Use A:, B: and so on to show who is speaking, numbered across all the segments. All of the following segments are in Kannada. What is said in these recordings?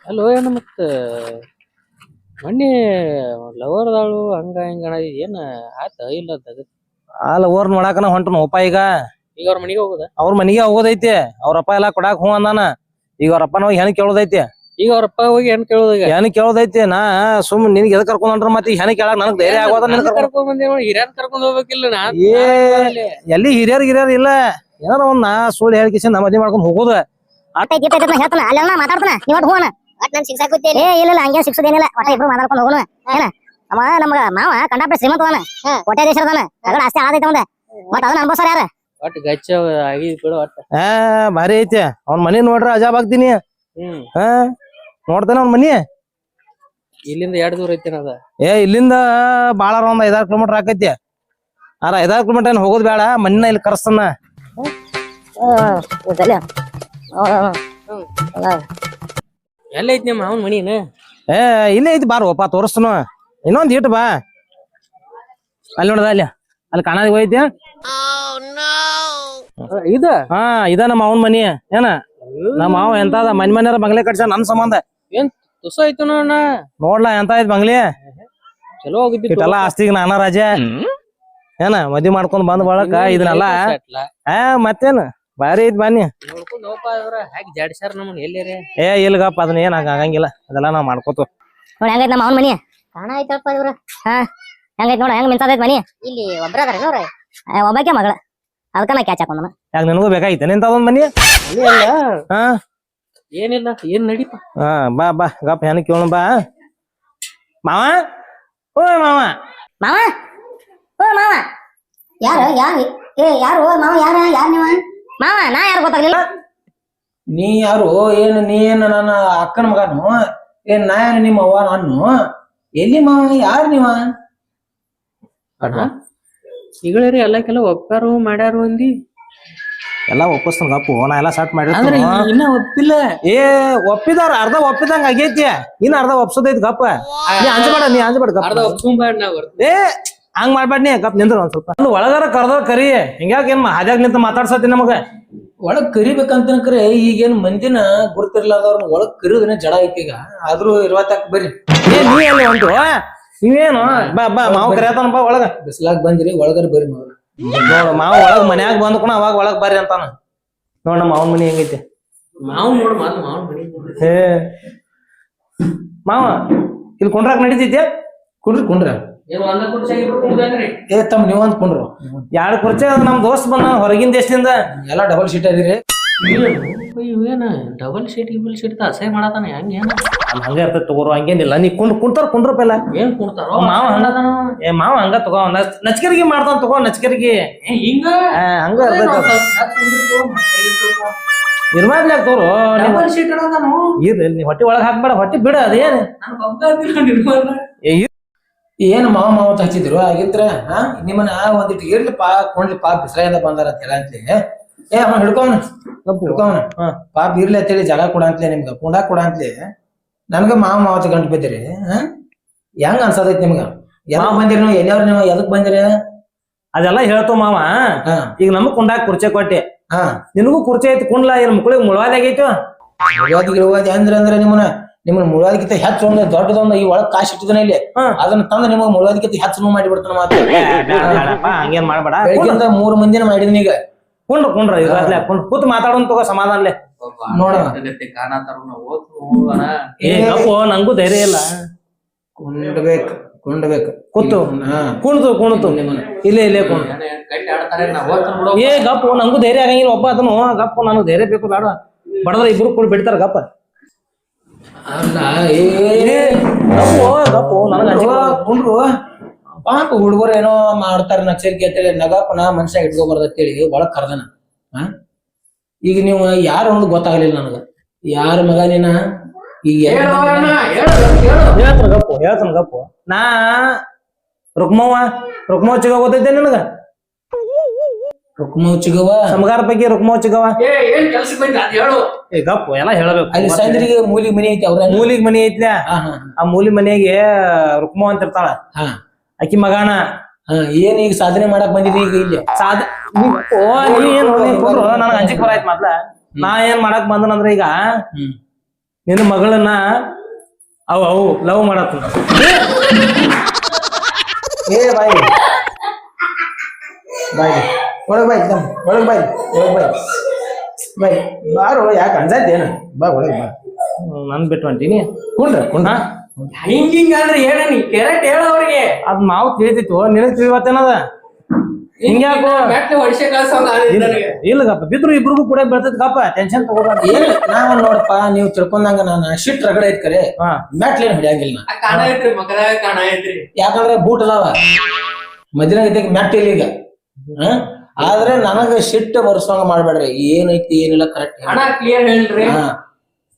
A: ಅಲ್ಲೋ ಏನು ಮತ್ತ ಮೊನ್ನೆ ಲವರ್ದಾಳು ಹಂಗ ಹಿಂಗಣ ಏನ್ ಆತ ಇಲ್ಲ ತಗ
B: ಅಲ್ಲ ಓರ್ ನೋಡಾಕನ ಹೊಂಟನ ಒಪ್ಪ ಈಗ
A: ಅವ್ರ ಮನೆಗೆ ಹೋಗುದ
B: ಅವ್ರ ಮನಿಗೆ ಹೋಗೋದೈತಿ ಅವ್ರಪ್ಪ ಎಲ್ಲಾ ಕೊಡಾಕ್ ಹೂ ಅಂದಾನ. ಈಗ ಅವ್ರಪ್ಪ ನಾವ್ ಹೆಣ್ ಕೇಳೋದೈತಿ.
A: ಈಗ ಅವ್ರಪ್ಪ ಹೋಗಿ ಹೆಣ್ ಕೇಳೋದಾಗ
B: ಹೆಣ್ ಕೇಳೋದೈತಿ. ನಾ ಸುಮ್ ನಿನ್ಗೆ ಎದಕ್ ಕರ್ಕೊಂಡ್ ಹೊಂಟ್ರ ಮತ್ತೆ ಹೆಣ್ ಕೇಳಾಕ ನನಗ್ ಧೈರ್ಯ ಆಗೋದ.
A: ಕರ್ಕೊಂಡ್ ಬಂದೇವ ಹಿರಿಯರ್ ಕರ್ಕೊಂಡ್ ಹೋಗ್ಬೇಕಿಲ್ಲ
B: ಎಲ್ಲಿ ಹಿರಿಯರ್ ಇಲ್ಲ ಏನಾರ ಒಂದ್ ನಾ ಸುಳ್ಳು ಹೇಳಿಕಿಸಿ ನಾ ಮದ್ವಿ ಮಾಡ್ಕೊಂಡ್ ಹೋಗೋದ.
C: ಹೇಳ್ತಾನ ಅಲ್ಲೆಲ್ಲ ಮಾತಾಡ್ತಾನ ನೀವ್ ಹೋಗೋಣ ಒಟ್ ನನ್ ಸಿಕ್ಸಾಕುತ್ತೇನೆ. ಇಲ್ಲ ಹಂಗೇನ್ ಸಿಕ್ಸೋದೇನಿಲ್ಲ. ಒಟ್ಟ ಇಬ್ರು ಮಾತಾಡ್ಕೊಂಡು ಹೋಗೋಣ. ಏನ ಅವ ನಮ್ಗ ಮಾವ ಕಂಡಾಪಟ್ಟೆ ಶ್ರೀಮಂತವನ ಕೋಟೆ ದೇಶದವನ ಅಗಡ ಆಸ್ತಿ ಆದೈತೆ ಅವಂದ. ಮತ್ತ ಅದನ್ನ ಅನ್ಬೋಸಾರ ಯಾರ
A: ಒಟ್ ಗಚ್ಚ ಆಗಿ ಬಿಡು ಒಟ್ಟ
B: ಭಾರಿ ಐತಿ ಅವ್ನ ಮನಿ ನೋಡ್ರ ಅಜಾಬ್ ಆಗ್ತೀನಿ. ನೋಡ್ತಾನ ಅವ್ನ ಮನಿ
A: ಇಲ್ಲಿಂದ 2 ದೂರ ಐತಿ ಅದ.
B: ಇಲ್ಲಿಂದ ಬಾಳ ಒಂದ್ 5-6 ಕಿಲೋಮೀಟರ್ ಆಕೈತಿ. 5-6 ಕಿಲೋಮೀಟರ್ ಏನ್ ಹೋಗೋದ್ ಬೇಡ. ಮನಿನ ಇಲ್ಲಿ ಕರ್ಸ್ತಾನ.
A: ಎಲ್ಲ ಐತಿ ನಿಮ್ಮ ಅವನ್ ಮನಿನ
B: ಇಲ್ಲೇ ಐತಿ. ಬಾರೋಪ ತೋರಿಸ್ತನು. ಇನ್ನೊಂದ್ ಇಟ್ಟು ಬಾ. ಅಲ್ಲಿ ನೋಡದ ಅಲ್ಲಿ ಕಾಣಾದ ಹೋಯ್ತಿ.
A: ಇದ
B: ಇದ ನಮ್ಮ ಅವನ್ ಮನಿ. ಏನ ನಮ್ಮ ಮಾವ ಎಂತದ ಮನ್ಯಾರ ಬಂಗ್ಲೆ ಕಟ್ಸ ನನ್ ಸಂಬಂಧ.
A: ಏನ್ ತುಸ ಐತು
B: ನೋಡ್ಲಾ ಎಂತ ಐತ್ ಬಂಗ್ಲಿ.
A: ಚಲೋ ಹೋಗಿದ್ದಿ
B: ಇಟ್ಟೆಲ್ಲ ಆಸ್ತಿಗ್ ನಾನ ರಾಜ. ಏನ ಮದ್ವಿ ಮಾಡ್ಕೊಂಡ್ ಬಂದ್ ಬಳಕ ಇದನ್ನೆಲ್ಲ ಮತ್ತೇನ್ ಬಾರಿ ಐತ್ ಬನ್ನಿ.
A: ನೋಡ್ಕೊಂಡ್ ಹೋಗ್ಪ ಹಾಕಿ ಜಾಡ್ಸ್ಯಾರ ನಮ್ಮನ್ ಎಲ್ಲೇರೆ.
B: ಇಲ್ಗಪ್ಪ ಅದನ್ನ ಏನ್ ಆಗಂಗಿಲ್ಲ. ಅದೆಲ್ಲ ನಾವ್ ಮಾಡ್ಕೋತ
C: ನೋಡಿ ಹೆಂಗೈತ್ ನಮ್ಮ ಅವನ್ ಮನಿ. ಕಾಣ ಐತಪ್ಪ ಇವ್ರ. ಹೆಂಗೈತ್ ನೋಡ ಹೆಂಗ್ ಮಿಂಚದೈತ್ ಮನಿ. ಇಲ್ಲಿ ಒಬ್ರ ಅದಾರ ನೋಡ್ರಿ. ಒಬ್ಬಾಕೆ ಮಗಳ. ಅದಕ್ಕ ನಾ ಕ್ಯಾಚ್ ಹಾಕೊಂಡ.
B: ಯಾಕ ನಿನಗೂ ಬೇಕಾಯ್ತ ನಿಂತ ಅದೊಂದ್ ಮನಿ.
A: ಏನಿಲ್ಲ ಏನ್ ನಡಿಪ.
B: ಬಾ ಬಾ ಗಪ್ಪ ಹೆಣ ಕೇಳ ಬಾ. ಮಾವ ಓ ಮಾವ
C: ಮಾವ ಓ ಮಾವ ಯಾರು ಯಾರು ಮಾವ ಯಾರ್ ನೀವ ಮಾವ ನಾ ಯಾರು ಗೊತ್ತಾಗ್ಲಿಲ್ಲ.
D: ನೀ ಯಾರು ಏನು ನೀ ಏನ ನನ್ನ ಅಕ್ಕನ ಮಗನು ಏನ್ ನಾ ಏನು ನಿಮ್ಮ ಅವ್ವ ನಾನು ಎಲ್ಲಿ ಮಾವ ಯಾರು ನೀವ
A: ಈಗಳೇರಿ ಎಲ್ಲಕ್ಕೆಲ್ಲ ಒಪ್ಪಾರು ಮಾಡ್ಯಾರು ಅಂದಿ.
B: ಎಲ್ಲಾ ಒಪ್ಪಿಸ್ತಾನ ಗಪ್ಪು. ನಾ ಎಲ್ಲಾ ಸಟ್ ಮಾಡಿ
A: ಇನ್ನ ಒಪ್ಪಿಲ್ಲ.
B: ಒಪ್ಪಿದಾರ ಅರ್ಧ ಒಪ್ಪಿದಂಗ ಆಗೈತಿ. ಇನ್ನ ಅರ್ಧ ಒಪ್ಸೋದೈತಿ ಗಪ್ಪ. ನೀ ಅಂಜಬೇಡ ಗಪ್ಪ.
A: ಅರ್ಧ ಒಪ್ಕೊಂಬಾಡ್ ನಾ
B: ಹಂಗ್ ಮಾಡ್ಬೇಡ ನೀ ಗಪ್ ನಿಂದ್ರ ಒಂದ್ ಸ್ವಲ್ಪ. ಒಳಗಾರ ಕರ್ದಾರ ಕರಿ. ಹಿಂಗ್ಯಾಕ ಏನ್ ಹಾದ್ಯಾಗ ನಿಂತ ಮಾತಾಡ್ಸತಿ ನಮಗ.
D: ಒಳಗ್ ಕರಿಬೇಕಂತ ಕರೆ ಈಗೇನ್ ಮಂದಿನ ಗುರ್ತಿರ್ಲಾರ್ದವ್ರನ್ನ ಒಳಗ್ ಕರಿಯೋದನ್ನ ಜಡ ಐತಿ. ಈಗ ಆದ್ರೂ ಇರ್ವತ್ತಾಕ ಬರ್ರಿ.
B: ನೀ ಎಲ್ಲಿ ಹೊಂಟು ನೀವೇನು ಬಾ ಬಾ ಮಾವ ಕರಿಯತಾನ ಬಾ ಒಳಗ.
D: ಬಿಸ್ಲಾಗ ಬಂದಿರಿ ಒಳಗಾರ ಬರ್ರಿ ಮಾವ.
B: ನೋಡ ಮಾವ ಒಳಗ್ ಮನ್ಯಾಗ ಬಂದ್ಕೊಣ ಅವಾಗ ಒಳಗ್ ಬರ್ರಿ ಅಂತಾನ. ನೋಡ ನಮ್ಮ ಮಾವನ್ ಮನಿ ಹೆಂಗೈತಿ.
A: ಮಾವ್ ನೋಡು ಮಾತು ಮಾವನ್ ಮನಿ
B: ಮಾವ ಇಲ್ಲಿ ಕುಂಡ್ರಾಕ್ ನಡೀತೈತಿ.
D: ಕುಂಡ್ರ ತಮ್ಮ ನೀವ್ ಅಂದ್ಕೊಂಡ್ರು
B: 2 ಕುರ್ಚಿ ನಮ್ ದೋಸ್ತ್ ಬಂದ ಹೊರಗಿನ ದೇಶದಿಂದ.
D: ಎಲ್ಲಾ ಡಬಲ್ ಶೀಟ್ ಅದಿರಿ.
A: ಏನ ಡಬಲ್ ಶೀಟ್ ಅಸಹ್ಯ ಮಾಡತಾನ ಹೆಂಗ ಏನ
B: ಹಂಗ ಇರ್ತೈತಿ ತಗೋರು. ಹಂಗೇನಿಲ್ಲ ನೀ ಕುಂಡ್ರಪ್ಪ
A: ಏನ್ ಕುಡ್ತಾರ
B: ಮಾವ ಮಾವ ಹಂಗ ತಗೋ. ನಚ್ಕರಿಗೆ ಮಾಡ್ತಾನ ತಗೋ. ನಚ್ಕರಿಗೆ
A: ಹಿಂಗ
B: ಹಂಗ ನಿರ್ಮಾದ್ಲಾಗ ತೋರು. ಇರ್ಲಿ ಹೊಟ್ಟಿ ಒಳಗ್ ಹಾಕ್ಬೇಡ. ಹೊಟ್ಟಿ ಬಿಡ ಅದೇನ್
D: ಏನ್ ಮಾವ ಮಾವತ್ ಹಚ್ಚಿದ್ರು ಆಗಿದ್ರ ನಿಮ್ಮನ್ನ ಒಂದಿಟ್ಟು ಇರ್ಲಿಪ್ಪ ಕೊಂಡ್ಲಿಪ್ಪ ಬಿಸ್ಲಾಯಿಂದ ಬಂದಾರ ಅಂತ ಹೇಳಂತ್ಲಿ. ಅಮ್ಮ ಹಿಡ್ಕೋಣ ಪಾಪ ಇರ್ಲಿ ಅಂತೇಳಿ ಜಾಗ ಕೊಡ ಅಂತಲೇ ನಿಮ್ಗ ಕುಂಡಾಕ್ ಕೊಡ ಅಂತಲೇ ನನ್ಗ ಮಾವ ಮಾವತ್ ಗಂಟು ಬಿದ್ದಿರಿ. ಹೆಂಗ ಅನ್ಸದೈತಿ ನಿಮ್ಗ? ಯಾವ ಬಂದಿರಿ ನೀವು? ಎಲ್ಲವ್ರ ನೀವು ಎದಕ್ ಬಂದಿರಿ?
B: ಅದೆಲ್ಲ ಹೇಳ್ತೋ ಮಾವ. ಈಗ ನಮಗ್ ಕುಂಡಾಕ್ ಕುರ್ಚೆ ಕೊಟ್ಟೆ. ನಿನಗೂ ಕುರ್ಚಿ ಐತಿ ಕುಂಡ್ಲಾ. ಏನ್ ಮುಕ್ಳಿಗೆ ಮುಳವಾದಿ ಆಗೈತು.
D: ಮುಳವಾದಿ ಅಂದ್ರೆ ನಿಮ್ಮನ್ನ ಮುಳವಾದಿಗಿಂತ ಹೆಚ್ಚು ಒಂದು ದೊಡ್ಡದೊಂದು ಈ ಒಳಗ್ ಕಾಶ್ ಇಟ್ಟಿದನ ಇಲ್ಲಿ. ಅದನ್ನ ತಂದ ನಿಮಗ್ ಮುಳವಾದಿಗಿಂತ ಹೆಚ್ಚು ನೋವು ಮಾಡಿ ಬಿಡ್ತಾನ. ಮಾತ್ರ
B: ಹಂಗೇನ್ ಮಾಡ್ಬೇಡ.
D: ಬೆಳಗ್ಗಿಂದ 3 ಮಂದಿನ ಮಾಡಿದ್ನಿ. ಈಗ ಕುಂಡ್ರ
B: ಕೂತ್ ಮಾತಾಡೋನ್ ತಗೋ ಸಮಾಧಾನಲೆ.
D: ನೋಡ
B: ನಂಗೂ ಧೈರ್ಯ ಇಲ್ಲ.
D: ಕುಂಡ್ಬೇಕು
B: ಕೂತು ಕುಣ್ತು ಇಲ್ಲೇ ಕುಣ್. ಗಪ್ಪು ನಂಗೂ ಧೈರ್ಯ ಆಗಂಗಿಲ್ಲ. ಒಬ್ಬ ಅದನ್ನು ಗಪ್ಪು ನನಗ್ ಧೈರ್ಯ ಬೇಕು. ಬೇಡ ಬಡದ್ರ ಇಬ್ರು ಕೂಡ ಬಿಡ್ತಾರ ಗಪ್ಪ.
D: ಕುಂಡ್ರು ಪಾಪ ಹುಡುಗರು ಏನೋ ಮಾಡ್ತಾರ ನಚ್ಚರಿಕೆ ಅಂತೇಳಿ ನಗಪ್ಪನ ಮನುಷ್ಯ ಇಟ್ಕೋಬಾರ್ದ ಅಂತೇಳಿ ಒಳಗ್ ಕರ್ದನ. ಈಗ ನೀವು ಯಾರು ಅನ್ನೋದು ಗೊತ್ತಾಗ್ಲಿಲ್ಲ ನನಗ. ಯಾರ ಮಗ ನೀನ? ಈಗ
B: ಹೇಳ್ತಾನ ಗಪ್ಪು. ನಾ ರುಕ್ಮವ್ವ ಚಿಗವ ಗೊತ್ತೈತೆ ನಿನಗ?
D: ರುಕ್ಮವ್ ಚಿಗವ
B: ಸಮಗಾರ ಬಗ್ಗೆ ರುಕ್ಮವ್ ಚಿಗವ ಗಪ್ಪು ಎಲ್ಲ ಹೇಳಬೇಕು.
D: ಅಲ್ಲಿ ಸಂದ್ರಿಗೆ ಮೂಲಿಗೆ ಮನಿ ಐತಿ. ಅವ್ರ
B: ಮೂಲಿಗೆ ಮನಿ ಐತ್ಲ. ಆ ಮೂಲಿ ಮನೆಗೆ ರುಕ್ಮವ್ ಅಂತ ಇರ್ತಾಳ. ಆಕಿ ಮಗಾನ
D: ಏನ್ ಈಗ ಸಾಧನೆ ಮಾಡಕ್ ಬಂದಿದ್ರಿ? ಈಗ ಇಲ್ಲಿ
B: ನನಗ ಅಂಜಿಕ್ ಬರಾಯ್ತು ಮೊದ್ಲ. ನಾ ಏನ್ ಮಾಡಕ್ ಬಂದನಂದ್ರ ಈಗ ನಿನ್ನ ಮಗಳನ್ನ ಅವು ಲವ್ ಮಾಡತ್ತ.
D: ಏ ಬಾಯಿ ಬಾಯಿ ಒಳಗ್ ಬಾಯ್ ಒಳಗ್ ಬಾಯ್ ಬಾಯ್ ಬಾರು ಯಾಕೆ ಅಂಜಾಯ್ತೇನ ಬಾ ಒಳಗ್ ಬಾ.
B: ನನ್ ಬಿಟ್ಟು ಹೊಂಟೀನಿ. ಕುಂಡ್ರ
A: ಹಿಂಗಿಂಗ ಅಂದ್ರೆ ಹೇಳಿ ಕೆರೆಟ್ ಹೇಳ ಅವ್ರಿಗೆ.
B: ಅದ್ ಮಾವು ತಿಳಿದಿತ್ತು, ನಿನಗ್ ತಿಳಿವತ್ತೇನದ. ಹಿಂಗ್ಯಾಕೋ
A: ಹೊಡಿಸೆ ಕಳ್ಸ
B: ಇಲ್ಲ ಗಪ್ಪ, ಬಿದ್ರು ಇಬ್ರಿಗೂ ಕೂಡ ಬೆಳ್ತೈತಿ ಗಪ್ಪ, ಟೆನ್ಷನ್ ತಗೋಬಾರ್ದು.
D: ಏನ್ ನಾವ್ ನೋಡಪ್ಪ, ನೀವು ತಿಳ್ಕೊಂಡಂಗ ನಾನು ಶಿಟ್ ರಗಡೆ ಐತ್ ಕರೆ ಮ್ಯಾಟ್ಲೇನ್ ಹೊಡಿಯಂಗಿಲ್ಲ ನಾ.
A: ಕಾಣ ಐತ್ರಿ ಮಕರ ಕಾಣ ಐತ್ರಿ.
D: ಯಾಕಂದ್ರೆ ಬೂಟ್ ಅದಾವ ಮಧ್ಯಾಹ್ನ ಗತಿಗೆ ಮ್ಯಾಟ್ ಇಲ್ಲ ಈಗ. ಆದ್ರೆ ನನಗ ಶಿಟ್ ಬರ್ಸಂಗ ಮಾಡ್ಬೇಡ್ರಿ, ಏನೈತಿ ಏನಿಲ್ಲ ಕರೆಕ್ಟ್
A: ಹಣ ಕ್ಲಿಯರ್ ಹೇಳ್ರಿ.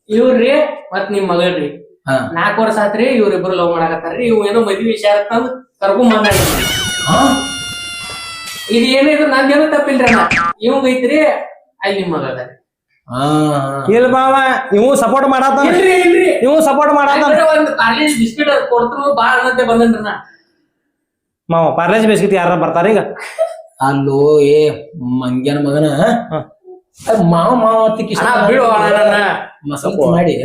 A: ಇವ್ರಿ ಮತ್ ನಿಮ್ ಮಗಳ್ರಿ 4 ವರ್ಷ ಆತ್ರಿ, ಇವ್ರಿಬ್ರು ಲವ್ ಮಾಡಾಕತ್ತಾರ್ರಿ. ಇವ್ ಏನೋ ಮದ್ವಿ ವಿಷಯ ಅಂತಂದ್ ಕರ್ಕೊಂಡ್ ಬಂದ. ಇದು ಏನಿದ್ರು ನಂದೇನು ತಪ್ಪಿಲ್ರಿ ಅಣ್ಣ, ಇವಂಗ ಐತ್ರಿ ಅಲ್ಲಿ ನಿಮ್ ಮಗ ಅದ.
B: ಇಲ್ಲ ಬಾವ, ಇವು ಸಪೋರ್ಟ್ ಮಾಡತ್ತ, ಇವು ಸಪೋರ್ಟ್ ಮಾಡತ್ತ.
A: ಒಂದ್ ಕಾಲೇಜ್ ಬಿಸ್ಕಿಟ್ ಕೊಡ್ತರು ಬಾ ಅನ್ನಂತೆ ಬಂದನ್ರಿ ನಾ.
B: ಮಾವ ಪಾರ್ಲೇಜ್ ಬಿಸ್ಕಿಟ್ ಯಾರ ಬರ್ತಾರ ಈಗ?
D: ಅಲ್ಲೋ ಏ ಮಂಗ್ಯನ ಮಗನ ಮಾವ
A: ಬಿಡು
D: ಮಸಲ್ತಿ ಮಾಡಿ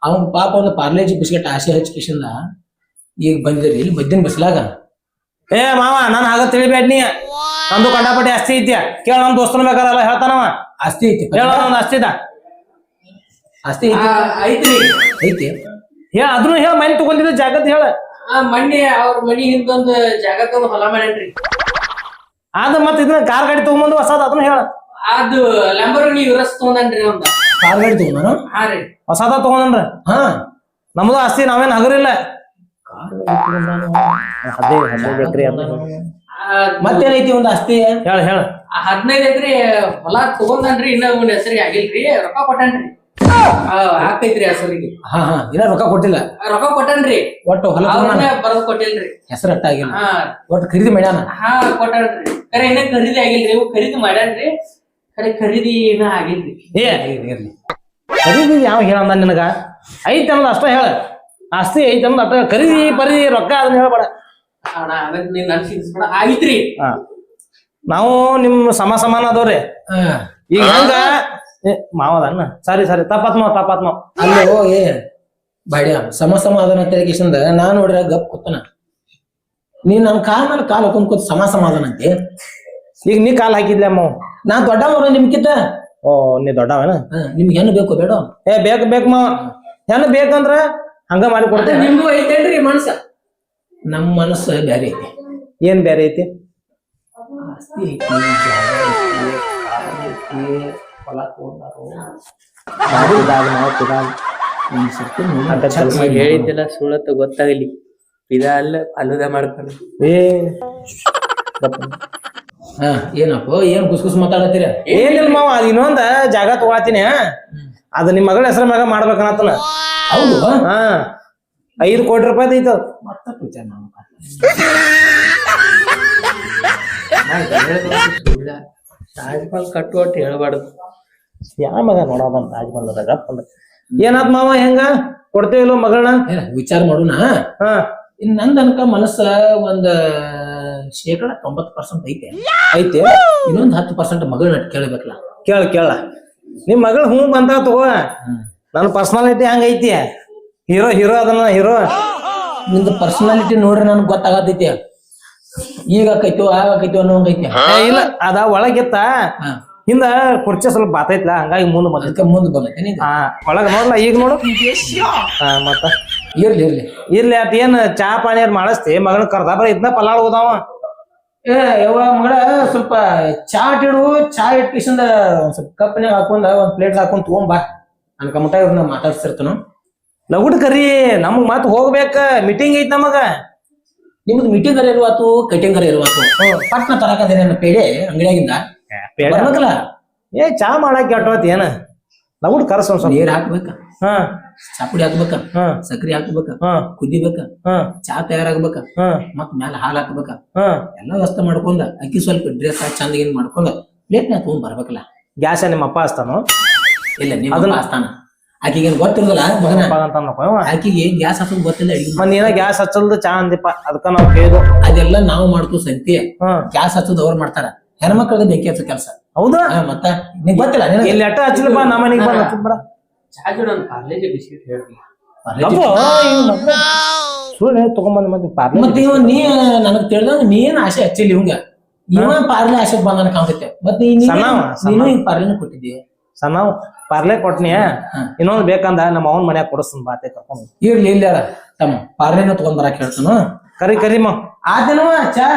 D: ಅವ್ನ ಪಾಪ ಒಂದು ಪಾರ್ಲೇಜಿ ಬಿಸ್ಕೆಟ್ ಆಸೆ ಹಚ್ಕಿಸಿಂದ ಈಗ ಬಂದಿದ್ರಿ ಇಲ್ಲಿ ಬದ್ದಿನ ಬಸ್ಲಾಗ.
B: ಏ ಮಾವ, ನಾನು ಹಾಗ ತಿಳಿಬೇಡ ನೀ. ನಂದು ಕಂಡಾಪಟ್ಟಿ ಆಸ್ತಿ ಐತಿ, ಕೇಳ ನಮ್ ದೋಸ್ತನ ಬೇಕಾರಲ್ಲ ಹೇಳ್ತಾನವ.
D: ಆಸ್ತಿ ಐತಿ
B: ಹೇಳ ಒಂದ್ ಆಸ್ತಿದ
D: ಆಸ್ತಿ
A: ಐತ್ರಿ
D: ಐತಿ
B: ಹೇಳ, ಅದನ್ನು ಹೇಳ. ಮನೆ ತಗೊಂಡಿದ್ದ ಜಾಗತ್ ಹೇಳ.
A: ಮೊನ್ನೆ ಅವ್ರ ಮನಿ ಹಿಂದೊಂದು ಜಾಗ ತಗೊಂಡ್ ಹೊಲ ಮಾಡ್ಯಾನ್ರಿ.
B: ಅದ ಮತ್ ಇದನ್ನ ಕಾರ್ ಗಾಡಿ ತಗೊಂಬಂದು ಹೊಸದ್, ಅದನ್ನ ಹೇಳ.
A: ಅದು ಲಂಬರ್ಗಿನಿ ಯುರಸ್ ತಗೊಂಡನ್ರಿ ಒಂದ.
D: ಕಾರ್ ಗಾಡಿ ತಗೊಂಡ
B: ಹಾ ರೀ, ಹೊಸದ ತಗೊಂಡ್ರ.
D: ಹಾ
B: ನಮ್ದು ಆಸ್ತಿ ನಾವೇನ್ ಹಗರಿಲ್ಲ.
D: ಮತ್ತೇನೈತಿ ಒಂದ್ ಆಸ್ತಿ
B: ಹೇಳ ಹೇಳ.
A: 15 ಎಕರೆ ಹೊಲ ತಗೊಂಡನ್ರಿ, ಇನ್ನ ಅವ್ನ ಹೆಸರಿಗೆ ಆಗಿಲ್ರಿ. ರೊಕ್ಕ ಕೊಟ್ಟನ್ರಿ, ಹಾಕೈತ್ರಿ ಹೆಸರಿಗೆ.
D: ಹಾ ಇನ್ನ ರೊಕ್ಕ ಕೊಟ್ಟಿಲ್ಲ.
A: ರೊಕ್ಕ ಕೊಟ್ಟನ್ರಿ,
D: ಒಟ್ಟು ಹೊಲ
A: ಬರದ್ ಕೊಟ್ಟಿಲ್ರಿ.
D: ಹೆಸರು ಅಟ್ಟ ಆಗಿಲ್ಲ, ಒಟ್ಟು ಖರೀದಿ ಮಾಡ್ಯಾನ.
A: ಹಾ ಕೊಟ್ಟನ್ರಿ, ಖರೆ ಇನ್ನ ಖರೀದಿ ಆಗಿಲ್ರಿ. ಇವ್ ಖರೀದಿ ಮಾಡ್ಯಾನ್ರಿ, ಖರೆ ಖರೀದಿ ಇನ್ನ ಆಗಿಲ್ರಿ.
D: ಇರ್ಲಿ
B: ಖರೀದಿ ಯಾವ ಹೇಳಂದ ನಿನಗ? ಐತಿ ಅನ್ನೋದು ಅಷ್ಟ ಹೇಳ. ಆಸ್ತಿ ಐತಿ ಅನ್ನೋದು ಅಷ್ಟ, ಖರೀದಿ ಪರಿದಿ ರೊಕ್ಕ ಅದನ್ನ ಹೇಳ್ಬೇಡ.
A: ಆಗಿತ್ರಿ.
B: ನಾವು ನಿಮ್ ಸಮಾನ ಅದವ್ರಿ. ಈಗ ಹೆಂಗ ಮಾವದನ್ನ ಸಾರಿ ತಪ್ಪಾತ್ಮ
D: ಅಲ್ಲೋ ಏ ಬಾಡ್ಯ ಸಮಾಧಾನ ತೆಗಿಸಿಂದ ನಾನ್ ನೋಡ್ರ ಗಪ್ ಕೂತನ. ನೀನ್ ನನ್ ಕಾಲ್ ಮೇಲೆ ಕಾಲ್ ಹಾಕೊಂಡ್ ಕೂತ್ ಸಮಾಧಾನ ಅಂತೆ.
B: ಈಗ ನೀ ಕಾಲ್ ಹಾಕಿದ್ಲೆ ಅಮ್ಮ.
D: ನಾ ದೊಡ್ಡವ್ರ ನಿಮ್ಕಿಂತ.
B: ಓ ನೀ ದೊಡ್ಡವನ?
D: ನಿಮ್ಗೆ ಹೆಣ್ಣು ಬೇಕು ಬೇಡ?
B: ಏ ಬೇಕು ಮಾವ, ಹೆಣ್ಣು ಬೇಕಂದ್ರ ಹಂಗ ಮಾಡಿ ಕೊಡ್ತೇನೆ.
A: ನಿಮ್ಗೂ ಐತೇನ್ರಿ ಮನಸ್ಸ?
D: ನಮ್ ಮನಸ್ಸು ಬ್ಯಾರೆ ಐತಿ.
B: ಏನ್ ಬ್ಯಾರೆ ಐತಿ?
D: ಆಸ್ತಿ ಐತಿ, ಹೊಲ ತಗೊಂಡಾರು.
A: ಹೇಳಿದ್ದೆಲ್ಲ ಸುಳ್ಳತ್ತ ಗೊತ್ತಾಗಲಿ. ಇದ ಅಲ್ಲ ಅಲ್ಲದ ಮಾಡ್ತಾನ.
D: ಏನಪ್ಪ ಏನ್ ಗುಸ್ ಮಾತಾಡತ್ತೀರ?
B: ಏನಿಲ್ಲ ಮಾವ, ಅದ್ ಇನ್ನೊಂದ ಜಾಗ ತಗೊಳತೀನಿ, ಅದ ನಿಮ್ ಮಗಳ ಹೆಸರ ಮ್ಯಾಗ ಮಾಡ್ಬೇಕನ್ನತನ.
D: ಹೌದು?
B: ಹಾ 5 ಕೋಟಿ ರೂಪಾಯಿ ಐತ.
A: ತಾಜ್ಮಹಲ್ ಕಟ್ಟುವಟ್ಟು ಹೇಳ್ಬಾರ್ದು.
B: ಯಾವ ಮಗ ನೋಡೋದ ತಾಜ್ಮಹಲ್ ಅದಾಗ ಏನಾದ್ ಮಾವ, ಹೆಂಗ ಕೊಡ್ತೇವಿಲ್ಲ ಮಗಳನ್ನ?
D: ವಿಚಾರ ಮಾಡೋಣ.
B: ಹಾ
D: ಇನ್ ನಂದ್ ಅನ್ಕ ಮನಸ್ಸ ಒಂದ್ 90% ಐತೆ. ಇನ್ನೊಂದ್ 10% ಮಗಳನ್ನ ಕೇಳಬೇಕಲ್ಲ.
B: ಕೇಳ ನಿಮ್ ಮಗಳು ಹೂ ಬಂದ ತಗೋ. ನನ್ನ ಪರ್ಸನಾಲಿಟಿ ಹಂಗೈತಿ, ಹೀರೋ ಅದನ್ನ ಹೀರೋ.
D: ನಿಂದ ಪರ್ಸನಾಲಿಟಿ ನೋಡ್ರಿ ನನ್ಗೆ ಗೊತ್ತಾಗತೈತಿ. ಈಗ ಆಕೈತೋ ಆಗಾಕೈತೋ ಅನ್ನೋಂಗೈತಿ.
B: ಇಲ್ಲ ಅದ ಒಳಗಿತ್ತ, ಹಿಂದ ಕುರ್ಚಿ ಸ್ವಲ್ಪ ಬಾತೈತ್ಲ, ಹಂಗಾಗಿ ಮುಂದ್
D: ಬಂದೈತಿ.
B: ಒಳಗ ನೋಡ್ಲ, ಈಗ ನೋಡು. ಮತ್ತ ಇರ್ಲಿ ಅಟ್ ಏನ್ ಚಾ ಪಾನಿ ಮಾಡಿಸ್ತಿ ಮಗನ ಕರ್ದ ಬರ ಇದನ್ನ ಪಲಾಳ ಹೋದಾವ.
D: ಯವ್ವ ಮಗಳ ಸ್ವಲ್ಪ ಚಾ ಇಡು, ಚಾ ಇಟ್ಟಿಸಿಂದ ಒಂದ್ ಸ್ವಲ್ಪ ಕಪ್ನ್ಯಾಗ ಹಾಕೊಂಡ ಒಂದ್ ಪ್ಲೇಟ್ ಹಾಕೊಂಡ್ ತಗೊಂಬಾ. ನನ್ಕ ಮಟ ಇವ್ರನ್ನ ಮಾತಾಡ್ಸಿರ್ತನು.
B: ಲಗುಡ್ ಕರಿ, ನಮಗ್ ಮತ್ ಹೋಗ್ಬೇಕ, ಮೀಟಿಂಗ್ ಐತ್ ನಮಗ.
D: ನಿಮ್ದು ಮೀಟಿಂಗ್ ಅರ ಇರುವಾತು, ಕಟಿಂಗ್ ಅರ ಇರುವಾತು. ಪಟ್ನ ತರಕದೇನ ಪೇಡೆ ಅಂಗಡಿಯಾಗಿಂದ ಬರ್ಬೇಕಲ್ಲ.
B: ಏ ಚಾ ಮಾಡಾಕ ಕೆಟ್ಟೋತ್ ಏನ? ಲಗುಡ್ ಕರ್ಸ ಒಂದ್ ಸ್ವಲ್ಪ
D: ನೀರ್ ಹಾಕ್ಬೇಕ, ಚಾಪುಡಿ ಹಾಕ್ಬೇಕ, ಸಕ್ರಿ ಹಾಕ್ಬೇಕ, ಕುದಿಬೇಕ, ಚಾ ತಯಾರಾಗ್ಬೇಕ, ಮತ್ ಮ್ಯಾಲ ಹಾಲ್ ಹಾಕ್ಬೇಕ. ಎಲ್ಲಾ ವ್ಯವಸ್ಥೆ ಮಾಡ್ಕೊಂಡ ಅಕ್ಕಿ ಸ್ವಲ್ಪ ಡ್ರೆಸ್ ಚಂದ ಮಾಡ್ಕೊಂಡ ಪ್ಲೇಟ್ನ ತಗೊಂಡ್ ಬರ್ಬೇಕಲ್ಲ.
B: ಗ್ಯಾಸ ನಿಮ್ಮ ಅಪ್ಪ ಹಚ್ತಾನು?
D: ಇಲ್ಲ ನಿಮ್ಮ ಹಚ್ತಾನ. ಆಕಿಗೆ ಆಕಿಗೆ ಗ್ಯಾಸ್ ಹಚ್ಚೋದ್ ಗೊತ್ತಿಲ್ಲ.
B: ಏನ ಗ್ಯಾಸ್ ಹಚ್ಚಲ್ದು ಚಾ ಅಂದಿಪ್ಪ, ಅದಕ್ಕ ನಾವ್ ಕೇಳಿದ್ವು.
D: ಅದೆಲ್ಲ ನಾವು ಮಾಡ್ಕೋ ಸಂತಿ. ಗ್ಯಾಸ್ ಹಚ್ಚೋದು ಅವ್ರು ಮಾಡ್ತಾರ, ಹೆಣ್ಮಕ್ಳಿಗೆ ಬೆಂಕಿ ಹಚ್ಚೋ ಕೆಲಸ.
B: ಹೌದಾ?
D: ಮತ್ತ ನಿಂಗ್ ಗೊತ್ತಿಲ್ಲ?
B: ಇಲ್ಲಿ ಅಟ್ಟ ಹಚ್ಚಲಪ್ಪ, ನಮ್ಮ ಮನೆಗೆ ಬಂದ
A: ಚಾ ಜೋಡ ಒಂದು ಪಾರ್ಲೇಜಿ ಬಿಸ್ಕಿಟ್ ಹೇಳ್ರಿ
B: ಸುಳ್ಳು ತಗೊಂಬಂದ್ ಮತ್ತೆ ಪಾರ್ಲೆ
D: ಮತ್ತೆ ಇವ ನೀ ನನಗ್ ತಿಳಿದಂಗ ನೀನ್ ಆಸೆ ಹಚ್ಚಿಲ್ಲ ಇವಂಗ ಇವ ಪಾರ್ಲೆ ಆಸೆಗ್ ಬಂದನ ಕಾಣ್ತೈತೆ ಮತ್ ನೀನು ಈ ಪಾರ್ಲೆನ ಕೊಟ್ಟಿದ್ದಿ
B: ಸಣ್ಣ ಪಾರ್ಲೆ ಕೊಟ್ನಿ ಇನ್ನೊಂದ್ ಬೇಕಂದ ನಮ್ಮ ಅವನ್ ಮನ್ಯಾಗ ಕೊಡಸ್ತನ್ ಬಾತೆ ಕರ್ಕೊಂಡು
D: ಇರ್ಲಿ ಇಲ್ಲ ತಮ್ಮ ಪಾರ್ಲೆನ ತಗೊಂಡ್ ಬರಾಕ್ ಹೇಳ್ತಾನು
B: ಕರಿ ಕರಿಮ
D: ಆತೇನವ ಚಾ